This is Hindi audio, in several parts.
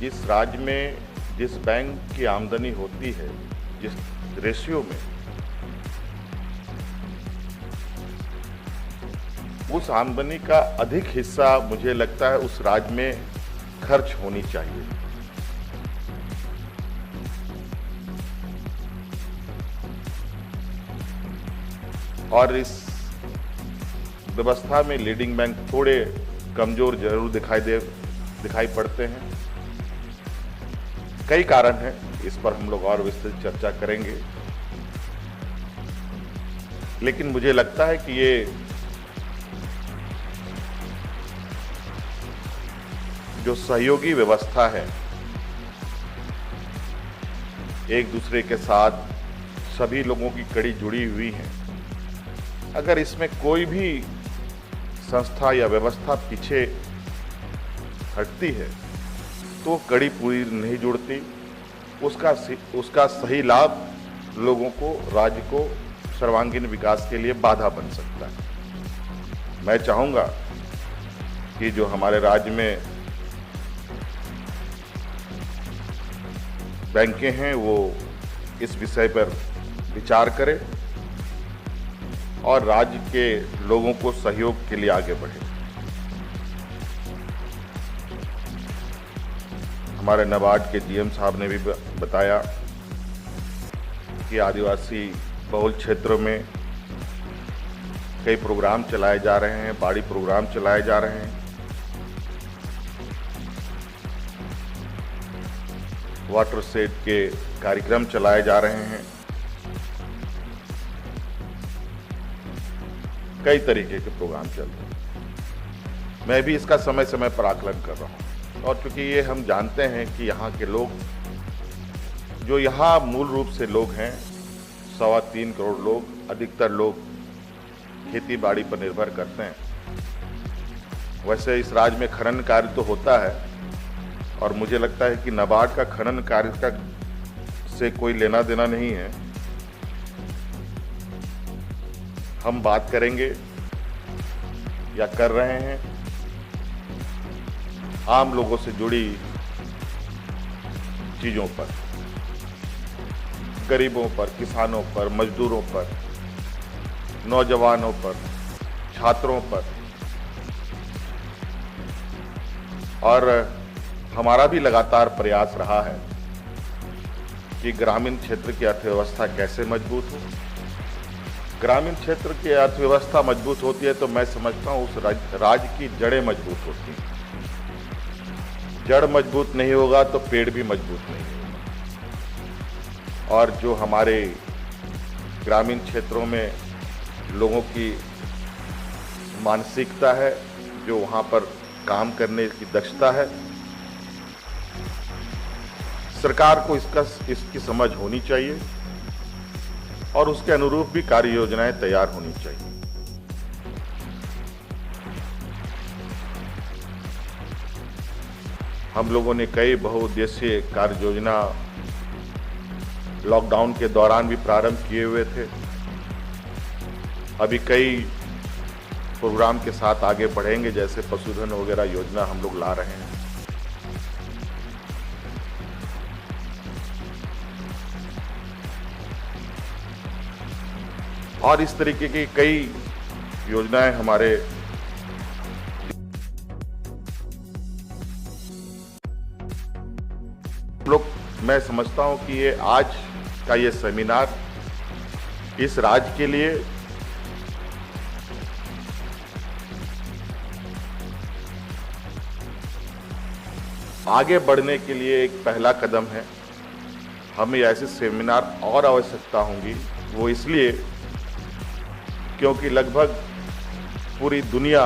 इस राज्य में जिस बैंक की आमदनी होती है, जिस रेशियो में, उस आमदनी का अधिक हिस्सा मुझे लगता है उस राज्य में खर्च होनी चाहिए। और इस व्यवस्था में लीडिंग बैंक थोड़े कमजोर जरूर दिखाई पड़ते हैं। कई कारण हैं, इस पर हम लोग और विस्तृत चर्चा करेंगे, लेकिन मुझे लगता है कि ये जो सहयोगी व्यवस्था है, एक दूसरे के साथ सभी लोगों की कड़ी जुड़ी हुई है, अगर इसमें कोई भी संस्था या व्यवस्था पीछे हटती है तो कड़ी पूरी नहीं जुड़ती। उसका सही लाभ लोगों को, राज्य को सर्वांगीण विकास के लिए बाधा बन सकता है। मैं चाहूंगा कि जो हमारे राज्य में बैंकें हैं वो इस विषय पर विचार करें और राज्य के लोगों को सहयोग के लिए आगे बढ़े। हमारे नाबार्ड के जीएम साहब ने भी बताया कि आदिवासी बहुल क्षेत्रों में कई प्रोग्राम चलाए जा रहे हैं, बाड़ी प्रोग्राम चलाए जा रहे हैं। वाटर सेट के कार्यक्रम चलाए जा रहे हैं। कई तरीके के प्रोग्राम चल रहे हैं। मैं भी इसका समय समय पर आकलन कर रहा हूं, और क्योंकि ये हम जानते हैं कि यहाँ के लोग, जो यहाँ मूल रूप से लोग हैं, 3.25 करोड़ लोग, अधिकतर लोग खेती बाड़ी पर निर्भर करते हैं। वैसे इस राज्य में खनन कार्य तो होता है, और मुझे लगता है कि नाबार्ड का खनन कार्य का से कोई लेना देना नहीं है। हम बात करेंगे या कर रहे हैं आम लोगों से जुड़ी चीजों पर, गरीबों पर, किसानों पर, मजदूरों पर, नौजवानों पर, छात्रों पर। और हमारा भी लगातार प्रयास रहा है कि ग्रामीण क्षेत्र की अर्थव्यवस्था कैसे मजबूत हो। ग्रामीण क्षेत्र की अर्थव्यवस्था मजबूत होती है तो मैं समझता हूं उस राज्य की जड़ें मजबूत होती हैं। जड़ मजबूत नहीं होगा तो पेड़ भी मजबूत नहीं होगा। और जो हमारे ग्रामीण क्षेत्रों में लोगों की मानसिकता है, जो वहां पर काम करने की दक्षता है, सरकार को इसकी समझ होनी चाहिए और उसके अनुरूप भी कार्य योजनाएं तैयार होनी चाहिए। हम लोगों ने कई बहुउद्देशीय कार्य योजना लॉकडाउन के दौरान भी प्रारंभ किए हुए थे। अभी कई प्रोग्राम के साथ आगे बढ़ेंगे, जैसे पशुधन वगैरह योजना हम लोग ला रहे हैं। और इस तरीके की कई योजनाएं हमारे लोग, मैं समझता हूं कि ये आज का ये सेमिनार इस राज्य के लिए आगे बढ़ने के लिए एक पहला कदम है। हमें ऐसे सेमिनार और आवश्यकता होंगी, वो इसलिए क्योंकि लगभग पूरी दुनिया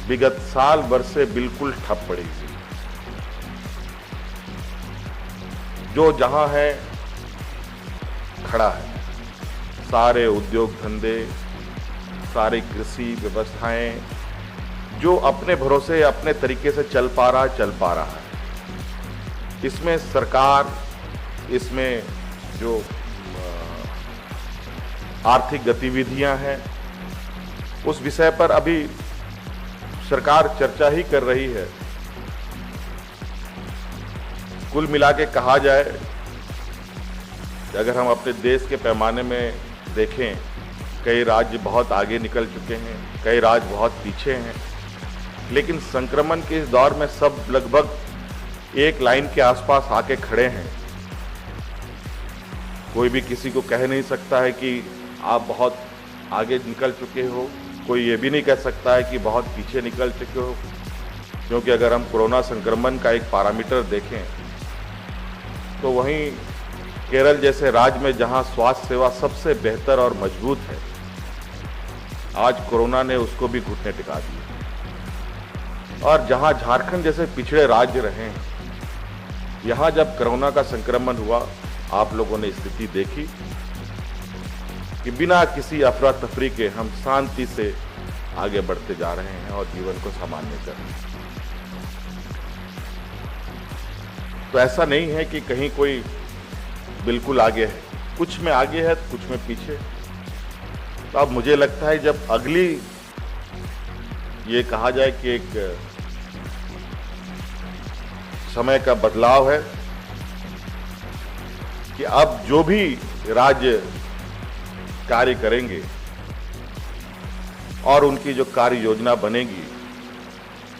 विगत साल भर से बिल्कुल ठप पड़ी थी। जो जहां है खड़ा है। सारे उद्योग धंधे, सारी कृषि व्यवस्थाएं जो अपने भरोसे अपने तरीके से चल पा रहा है। इसमें सरकार, इसमें जो आर्थिक गतिविधियां हैं, उस विषय पर अभी सरकार चर्चा ही कर रही है। कुल मिला के कहा जाए, अगर हम अपने देश के पैमाने में देखें, कई राज्य बहुत आगे निकल चुके हैं, कई राज्य बहुत पीछे हैं, लेकिन संक्रमण के इस दौर में सब लगभग एक लाइन के आसपास आके खड़े हैं। कोई भी किसी को कह नहीं सकता है कि आप बहुत आगे निकल चुके हो, कोई ये भी नहीं कह सकता है कि बहुत पीछे निकल चुके हो, क्योंकि अगर हम कोरोना संक्रमण का एक पैरामीटर देखें तो वहीं केरल जैसे राज्य में जहां स्वास्थ्य सेवा सबसे बेहतर और मजबूत है, आज कोरोना ने उसको भी घुटने टिका दिए। और जहां झारखंड जैसे पिछड़े राज्य रहे हैं, यहां जब कोरोना का संक्रमण हुआ, आप लोगों ने स्थिति देखी कि बिना किसी अफरा तफरी के हम शांति से आगे बढ़ते जा रहे हैं और जीवन को सामान्य कर रहे हैं। तो ऐसा नहीं है कि कहीं कोई बिल्कुल आगे है, कुछ में आगे है, कुछ में पीछे। तो अब मुझे लगता है जब अगली ये कहा जाए कि एक समय का बदलाव है कि अब जो भी राज्य कार्य करेंगे और उनकी जो कार्य योजना बनेगी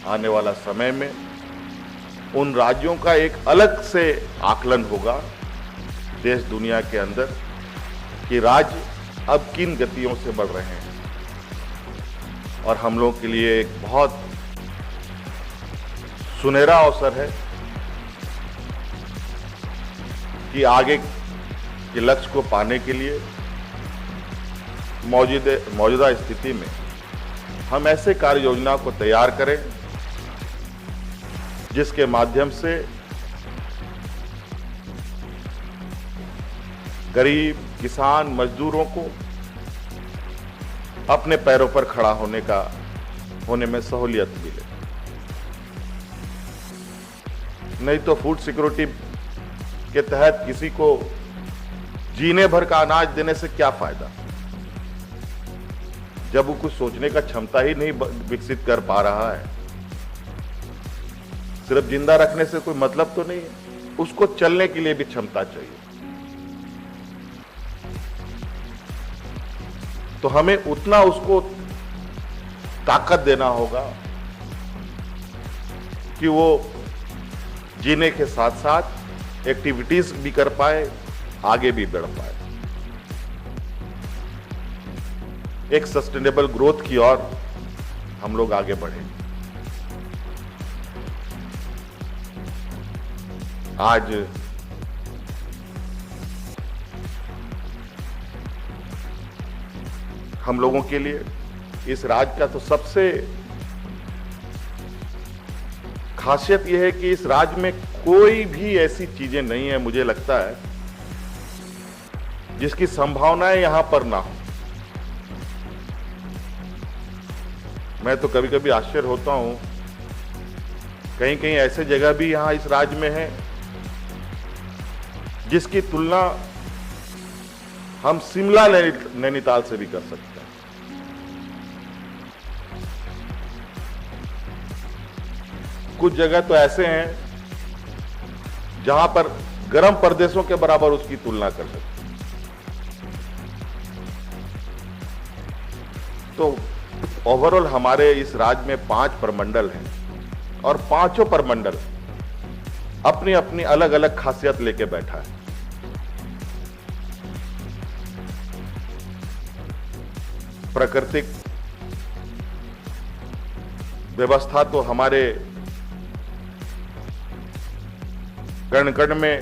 आने वाला समय में, उन राज्यों का एक अलग से आकलन होगा देश दुनिया के अंदर कि राज्य अब किन गतियों से बढ़ रहे हैं। और हम लोग के लिए एक बहुत सुनहरा अवसर है कि आगे के लक्ष्य को पाने के लिए मौजूदा स्थिति में हम ऐसे कार्य योजना को तैयार करें जिसके माध्यम से गरीब, किसान, मजदूरों को अपने पैरों पर खड़ा होने में सहूलियत मिले। नहीं तो फूड सिक्योरिटी के तहत किसी को जीने भर का अनाज देने से क्या फायदा, जब वो कुछ सोचने का क्षमता ही नहीं विकसित कर पा रहा है। सिर्फ जिंदा रखने से कोई मतलब तो नहीं है, उसको चलने के लिए भी क्षमता चाहिए। तो हमें उतना उसको ताकत देना होगा कि वो जीने के साथ साथ एक्टिविटीज भी कर पाए, आगे भी बढ़ पाए, एक सस्टेनेबल ग्रोथ की ओर हम लोग आगे बढ़े। आज हम लोगों के लिए इस राज्य का तो सबसे खासियत यह है कि इस राज्य में कोई भी ऐसी चीजें नहीं है, मुझे लगता है, जिसकी संभावनाएं यहां पर ना हो। मैं तो कभी कभी आश्चर्य होता हूं, कहीं कहीं ऐसे जगह भी यहां इस राज्य में है जिसकी तुलना हम शिमला नैनीताल से भी कर सकते हैं। कुछ जगह तो ऐसे हैं जहां पर गर्म प्रदेशों के बराबर उसकी तुलना कर सकते हैं। तो ओवरऑल हमारे इस राज्य में 5 प्रमंडल हैं और पांचों प्रमंडल अपनी अपनी अलग अलग खासियत लेके बैठा है। प्राकृतिक व्यवस्था तो हमारे कण कण में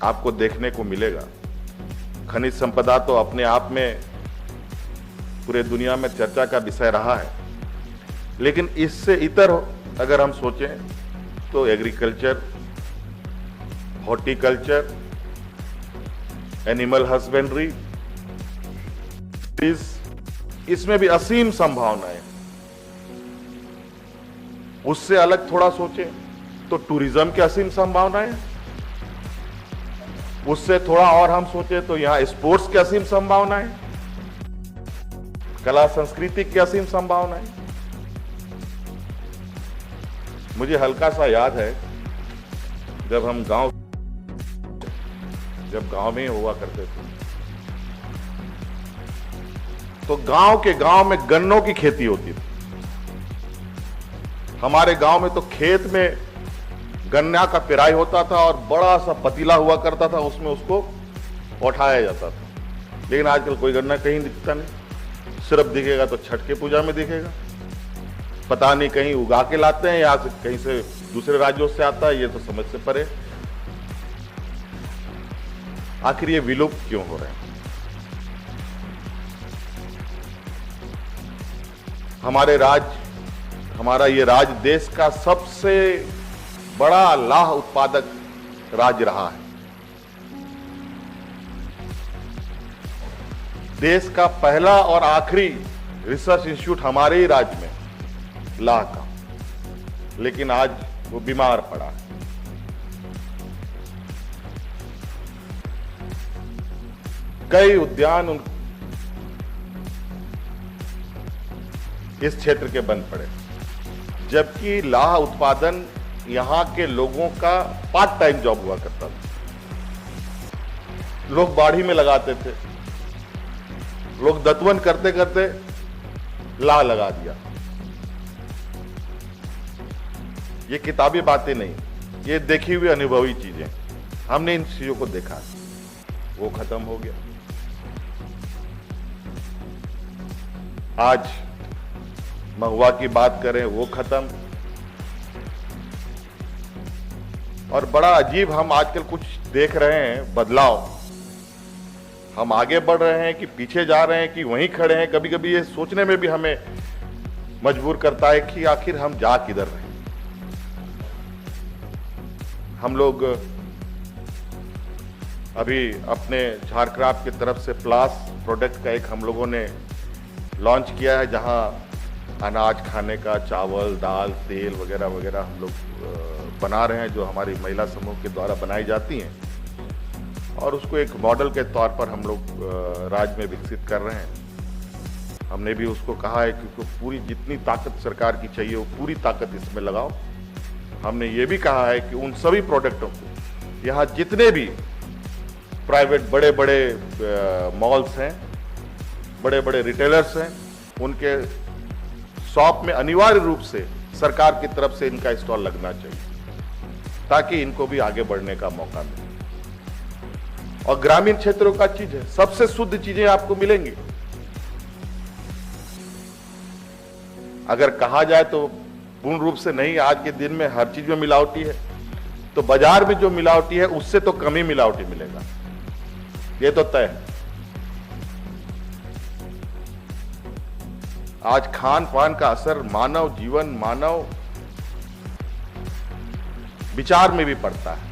आपको देखने को मिलेगा। खनिज संपदा तो अपने आप में पूरे दुनिया में चर्चा का विषय रहा है, लेकिन इससे इतर अगर हम सोचें तो एग्रीकल्चर, हॉर्टिकल्चर, एनिमल हस्बेंड्री, इसमें भी असीम संभावनाएं। उससे अलग थोड़ा सोचें तो टूरिज्म की असीम संभावनाएं। उससे थोड़ा और हम सोचें तो यहां स्पोर्ट्स की असीम संभावनाएं, कला संस्कृति की असीम संभावनाएं। मुझे हल्का सा याद है जब गांव में हुआ करते थे, तो गांव के गांव में गन्नों की खेती होती थी। हमारे गांव में तो खेत में गन्ना का पेराई होता था और बड़ा सा पतीला हुआ करता था, उसमें उसको उठाया जाता था। लेकिन आजकल कोई गन्ना कहीं दिखता नहीं, सिर्फ दिखेगा तो छठ के पूजा में दिखेगा। पता नहीं कहीं उगा के लाते हैं या कहीं से दूसरे राज्यों से आता है, ये तो समझ से परे। आखिर ये विलुप्त क्यों हो रहे हैं? हमारा ये राज्य देश का सबसे बड़ा लाह उत्पादक राज्य रहा है। देश का पहला और आखिरी रिसर्च इंस्टीट्यूट हमारे ही राज्य में लाह का, लेकिन आज वो बीमार पड़ा है। कई उद्यान इस क्षेत्र के बन पड़े, जबकि लाह उत्पादन यहां के लोगों का पार्ट टाइम जॉब हुआ करता था। लोग बाड़ी में लगाते थे, लोग दतवन करते करते लाह लगा दिया। ये किताबी बातें नहीं, ये देखी हुई अनुभवी चीजें। हमने इन चीजों को देखा, वो खत्म हो गया। आज महुआ की बात करें, वो खत्म। और बड़ा अजीब हम आजकल कुछ देख रहे हैं बदलाव। हम आगे बढ़ रहे हैं कि पीछे जा रहे हैं कि वहीं खड़े हैं। कभी कभी ये सोचने में भी हमें मजबूर करता है कि आखिर हम जा किधर रहे हैं। हम लोग अभी अपने झारक्राफ्ट की तरफ से प्लास प्रोडक्ट का एक हम लोगों ने लॉन्च किया है, जहां अनाज खाने का, चावल, दाल, तेल वगैरह वगैरह हम लोग बना रहे हैं, जो हमारी महिला समूह के द्वारा बनाई जाती हैं। और उसको एक मॉडल के तौर पर हम लोग राज्य में विकसित कर रहे हैं। हमने भी उसको कहा है कि पूरी जितनी ताकत सरकार की चाहिए वो पूरी ताकत इसमें लगाओ। हमने ये भी कहा है कि उन सभी प्रोडक्टों को यहाँ जितने भी प्राइवेट बड़े बड़े मॉल्स हैं, बड़े बड़े रिटेलर्स हैं, उनके शॉप में अनिवार्य रूप से सरकार की तरफ से इनका स्टॉल लगना चाहिए, ताकि इनको भी आगे बढ़ने का मौका मिले। और ग्रामीण क्षेत्रों का चीज है, सबसे शुद्ध चीजें आपको मिलेंगी। अगर कहा जाए तो पूर्ण रूप से नहीं, आज के दिन में हर चीज में मिलावटी है, तो बाजार में जो मिलावटी है उससे तो कम ही मिलावटी मिलेगा, ये तो तय है। आज खान पान का असर मानव जीवन, मानव विचार में भी पड़ता है।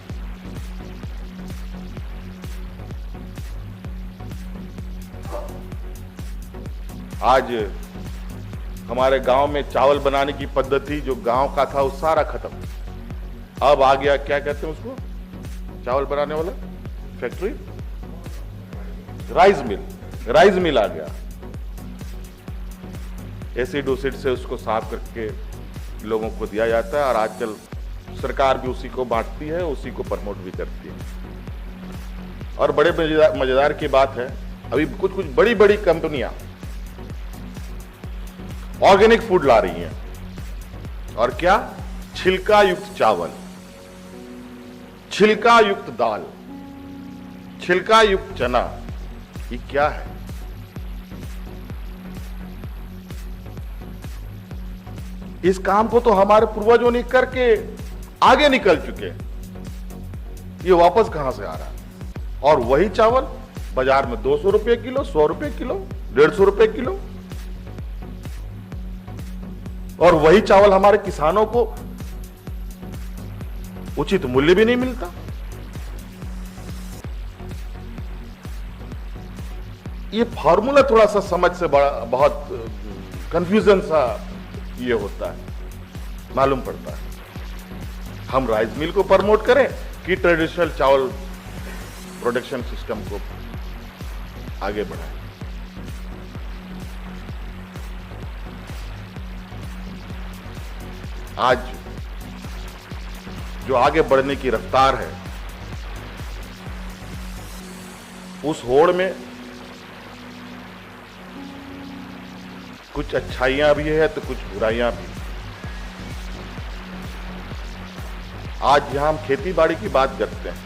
आज हमारे गांव में चावल बनाने की पद्धति जो गांव का था वो सारा खत्म। अब आ गया, क्या कहते हैं उसको, चावल बनाने वाला फैक्ट्री, राइस मिल आ गया। एसिड उसिड से उसको साफ करके लोगों को दिया जाता है, और आजकल सरकार भी उसी को बांटती है, उसी को प्रमोट भी करती है। और बड़े मजेदार की बात है, अभी कुछ बड़ी बड़ी कंपनियां ऑर्गेनिक फूड ला रही हैं। और क्या, छिलका युक्त चावल, छिलका युक्त दाल, छिलका युक्त चना, ये क्या है? इस काम को तो हमारे पूर्वजों ने करके आगे निकल चुके, ये वापस कहां से आ रहा है? और वही चावल बाजार में 200 रुपए किलो, 100 रुपए किलो, 150 रुपए किलो। और वही चावल हमारे किसानों को उचित मूल्य भी नहीं मिलता। ये फॉर्मूला थोड़ा सा समझ से बड़ा बहुत कंफ्यूजन सा ये होता है, मालूम पड़ता है। हम राइस मिल को प्रमोट करें कि ट्रेडिशनल चावल प्रोडक्शन सिस्टम को आगे बढ़ाएं। आज जो आगे बढ़ने की रफ्तार है, उस होड़ में कुछ अच्छाइयां भी है तो कुछ बुराइयां भी। आज यहां हम खेती बाड़ी की बात करते हैं,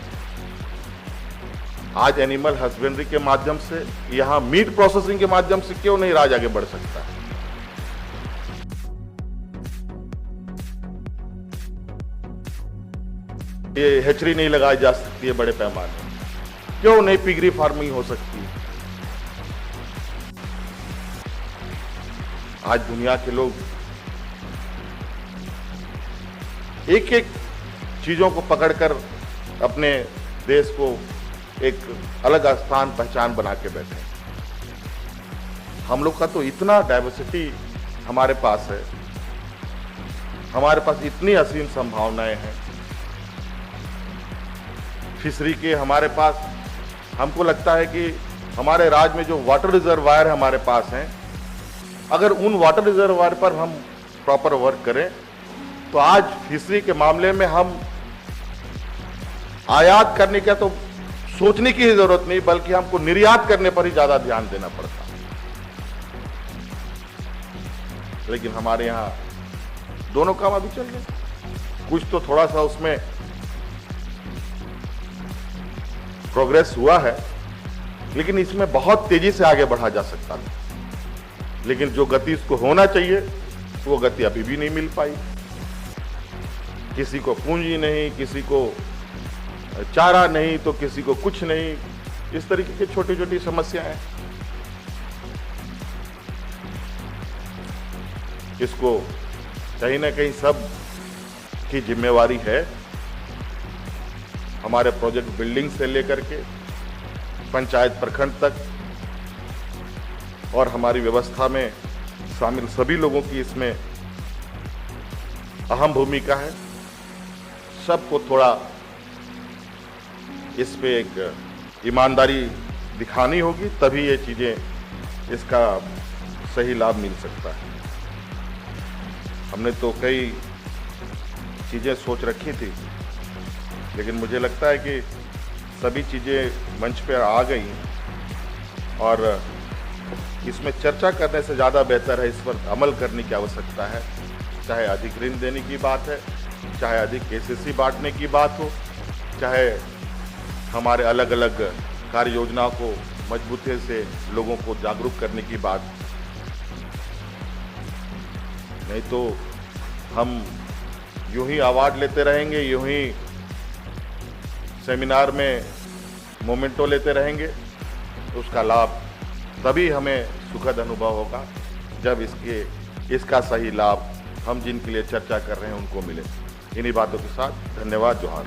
आज एनिमल हस्बेंड्री के माध्यम से, यहां मीट प्रोसेसिंग के माध्यम से क्यों नहीं राज्य आगे बढ़ सकता है? ये हैचरी नहीं लगाई जा सकती है बड़े पैमाने, क्यों नहीं पिगरी फार्मिंग हो सकती है? आज दुनिया के लोग एक एक चीजों को पकड़कर अपने देश को एक अलग स्थान पहचान बना के बैठे। हम लोग का तो इतना डाइवर्सिटी हमारे पास है, हमारे पास इतनी असीम संभावनाएं हैं फिशरी के। हमारे पास, हमको लगता है कि हमारे राज्य में जो वाटर रिजर्वायर हमारे पास हैं, अगर उन वाटर रिजर्वायर पर हम प्रॉपर वर्क करें तो आज फिशरी के मामले में हम आयात करने का तो सोचने की ही जरूरत नहीं, बल्कि हमको निर्यात करने पर ही ज्यादा ध्यान देना पड़ता। लेकिन हमारे यहां दोनों काम अभी चल रहे, कुछ तो थोड़ा सा उसमें प्रोग्रेस हुआ है, लेकिन इसमें बहुत तेजी से आगे बढ़ा जा सकता था। लेकिन जो गति इसको होना चाहिए वो गति अभी भी नहीं मिल पाई। किसी को पूंजी नहीं, किसी को चारा नहीं, तो किसी को कुछ नहीं। इस तरीके की छोटी छोटी समस्याएं हैं। इसको कहीं ना कहीं सब की जिम्मेवारी है, हमारे प्रोजेक्ट बिल्डिंग से लेकर के पंचायत प्रखंड तक, और हमारी व्यवस्था में शामिल सभी लोगों की इसमें अहम भूमिका है। सबको थोड़ा इस पे एक ईमानदारी दिखानी होगी, तभी ये चीजें, इसका सही लाभ मिल सकता है। हमने तो कई चीजें सोच रखी थी, लेकिन मुझे लगता है कि सभी चीजें मंच पे आ गई, और इसमें चर्चा करने से ज़्यादा बेहतर है इस पर अमल करने की आवश्यकता है। चाहे अधिक ऋण देने की बात है, चाहे अधिक केसीसी बांटने की बात हो, चाहे हमारे अलग अलग कार्य योजनाओं को मजबूती से लोगों को जागरूक करने की बात। नहीं तो हम यूं ही अवार्ड लेते रहेंगे, यूं ही सेमिनार में मोमेंटो लेते रहेंगे, उसका लाभ तभी हमें सुखद अनुभव होगा जब इसका सही लाभ हम जिनके लिए चर्चा कर रहे हैं उनको मिले। इन्हीं बातों के साथ धन्यवाद, जोहार।